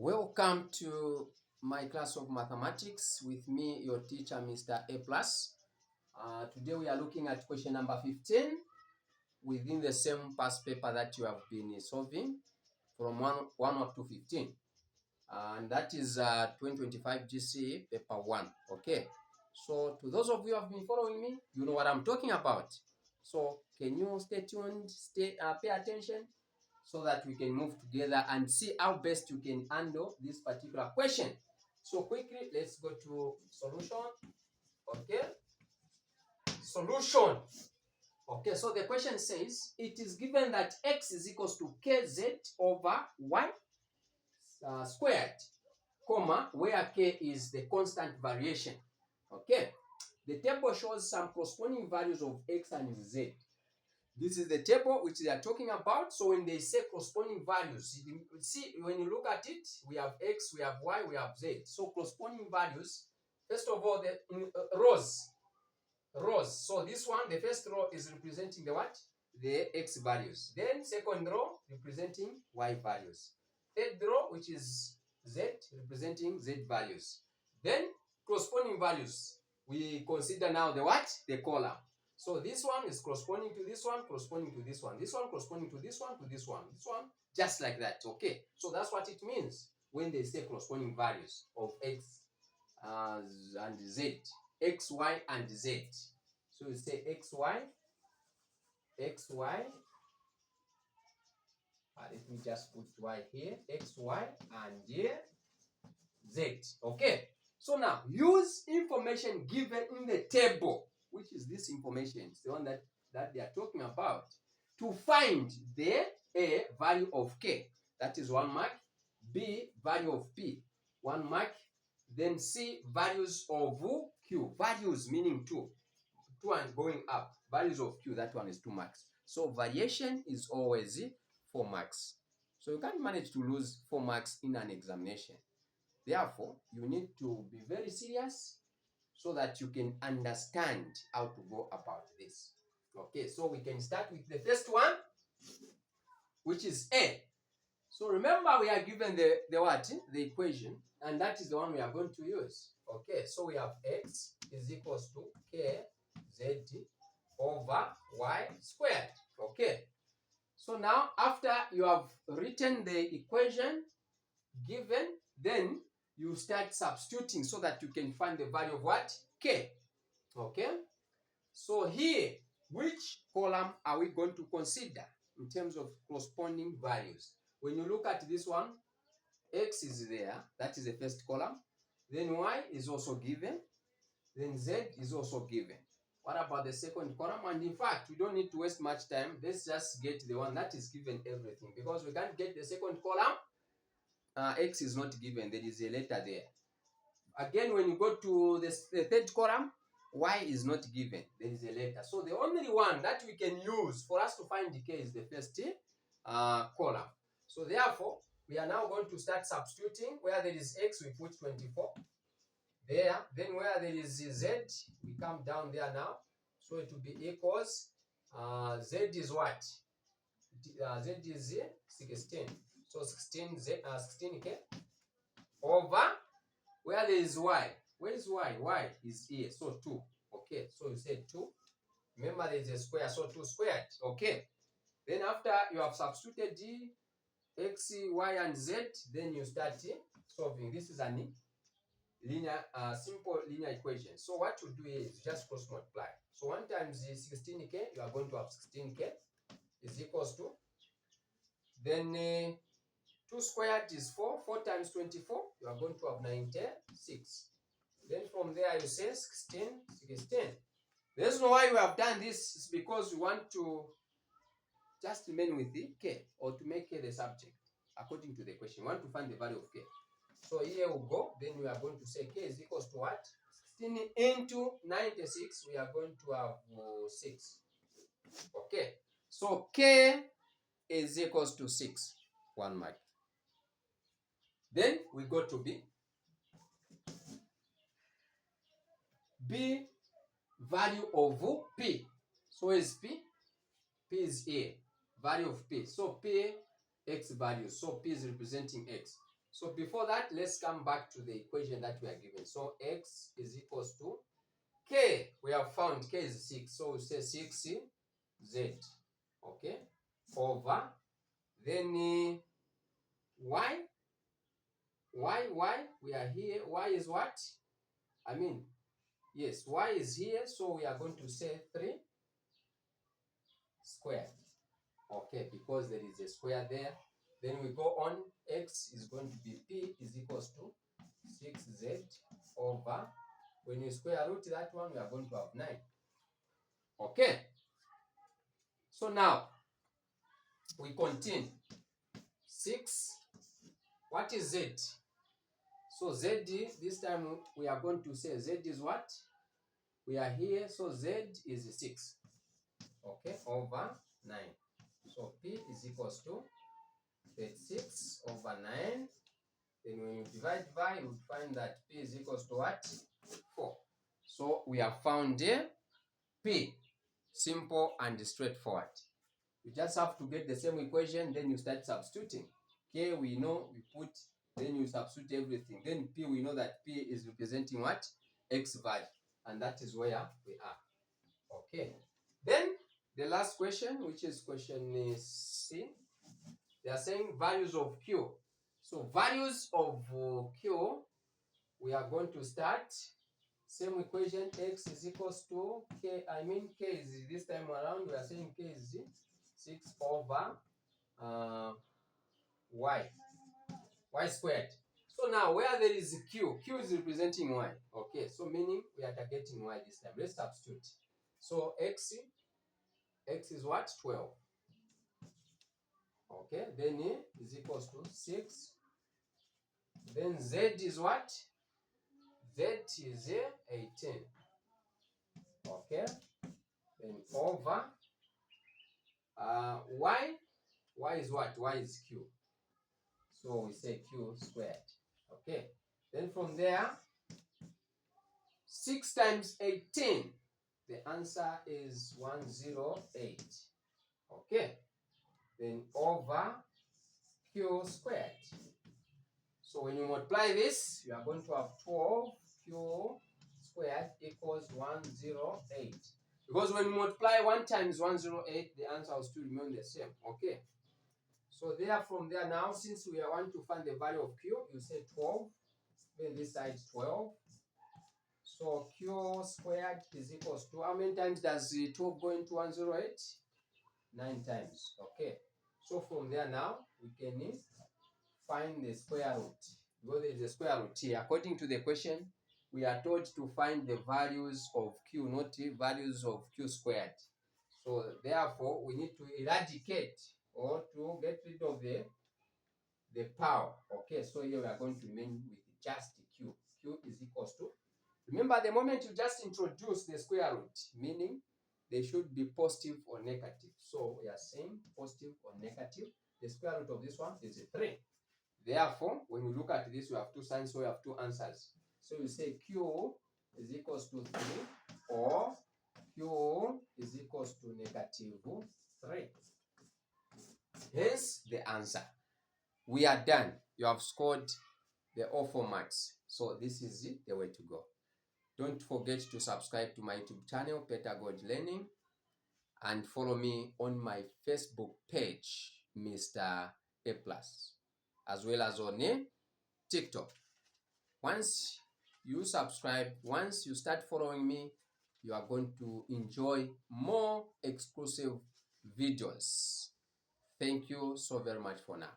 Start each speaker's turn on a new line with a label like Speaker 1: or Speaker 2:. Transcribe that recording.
Speaker 1: Welcome to my class of mathematics with me, your teacher, Mr. A+. Today we are looking at question number 15 within the same past paper that you have been solving from 1 up to 15. And that is 2025 GCE paper 1. Okay. So to those of you who have been following me, you know what I'm talking about. So can you stay tuned, pay attention, so that we can move together and see how best you can handle this particular question. So quickly, let's go to solution. Okay, solution. Okay, so the question says it is given that x is equals to kz over y squared, comma, where k is the constant variation. Okay, the table shows some corresponding values of x and z. This is the table which they are talking about. So when they say corresponding values, see, when you look at it, we have x, we have y, we have z. So corresponding values, first of all, the rows. So this one, the first row is representing the what? The x values. Then second row representing y values. Third row, which is z, representing z values. Then corresponding values, we consider now the what? The column. So this one is corresponding to this one, corresponding to this one. This one corresponding to this one, to this one. This one, just like that. Okay. So that's what it means when they say corresponding values of x and z. X, y, and z. So you say x, y. Let me just put y here. X, y, and here z. Okay. So now use information given in the table, which is this information, it's the one that they are talking about, to find the A, value of K, that is 1 mark, B, value of P, 1 mark, then C, values of Q, values meaning 2 and going up, values of Q, that one is 2 marks. So variation is always 4 marks. So you can't manage to lose 4 marks in an examination. Therefore, you need to be very serious so that you can understand how to go about this. Okay, so we can start with the first one, which is A. So remember, we are given the what? The equation, and that is the one we are going to use. Okay, so we have x is equals to kz over y squared. Okay, so now after you have written the equation given, then you start substituting so that you can find the value of what? K. Okay. So here, which column are we going to consider in terms of corresponding values? When you look at this one, x is there. That is the first column. Then y is also given. Then z is also given. What about the second column? And in fact, we don't need to waste much time. Let's just get the one that is given everything, because we can't get the second column. X is not given, there is a letter there. Again, when you go to the third column, y is not given, there is a letter. So the only one that we can use for us to find the k is the first column. So therefore, we are now going to start substituting. Where there is x, we put 24 there. Then where there is z, we come down there now. So it will be equals, z is what? Z is 16. So 16k over, where there is y. Where is y? Y is here. So 2. Okay. So you said 2. Remember there is a square. So 2 squared. Okay. Then after you have substituted x, y, and z, then you start solving. This is a simple linear equation. So what you do is just cross multiply. So 1 times 16k, you are going to have 16k is equals to, then 2 squared is 4. 4 times 24, you are going to have 96. Then from there you say 16. The reason why we have done this is because we want to just remain with the k, or to make k the subject according to the question. We want to find the value of k. So here we go. Then we are going to say k is equals to what? 16 into 96, we are going to have 6. Okay. So k is equals to 6. 1 mark. Then we go to B. B, value of P. So is P? P is A. Value of P. So P, X value. So P is representing X. So before that, let's come back to the equation that we are given. So x is equals to k. We have found k is 6. So we say 6z. Okay. Over. Then y. We are here. Y is what? Yes, y is here. So we are going to say 3 squared. Okay, because there is a square there. Then we go on, x is going to be p is equals to 6z over, when you square root that one, we are going to have 9. Okay, so now we continue. 6, what is z? So z, this time we are going to say z is what? We are here, so z is 6. Okay, over 9. So p is equals to 36 over 9. Then when you divide by, you would find that p is equals to what? 4. So we have found p. Simple and straightforward. You just have to get the same equation, then you start substituting. K we know, we put, then you substitute everything. Then p, we know that p is representing what? X value. And that is where we are. Okay. Then the last question, which is question C. They are saying values of Q. So values of Q, we are going to start same equation. X is equals to k. K is this time around. We are saying k is 6 over y squared. So now where there is q is representing y. Okay, so meaning we are targeting y this time. Let's substitute. So x is what? 12. Okay, then is equals to 6. Then z is what? Z is 18. Okay, then over y is what? Y is q. So we say q squared. Okay, then from there, 6 times 18, the answer is 108. Okay, then over q squared. So when you multiply this, you are going to have 12q squared equals 108. Because when you multiply 1 times 108, the answer will still remain the same. Okay. So there, from there now, since we want to find the value of q, you say 12. Then this side 12. So q squared is equals to, how many times does 12 go into 108? 9 times. Okay. So from there now, we can find the square root. Because there is a square root here. According to the question, we are told to find the values of q, not the values of q squared. So therefore, we need to eradicate or to get rid of the power. Okay, so here we are going to remain with just q. Q is equals to, remember the moment you just introduce the square root, meaning they should be positive or negative. So we are saying positive or negative. The square root of this one is 3. Therefore, when we look at this, we have two signs, so we have two answers. So you say q is equals to 3 or q is equals to negative 3. Hence the answer. We are done. You have scored the all 4 marks. So this is the way to go. Don't forget to subscribe to my YouTube channel, Pedagogy Learning, and follow me on my Facebook page, Mr. A+, as well as on TikTok. Once you subscribe, once you start following me, you are going to enjoy more exclusive videos. Thank you so very much for now.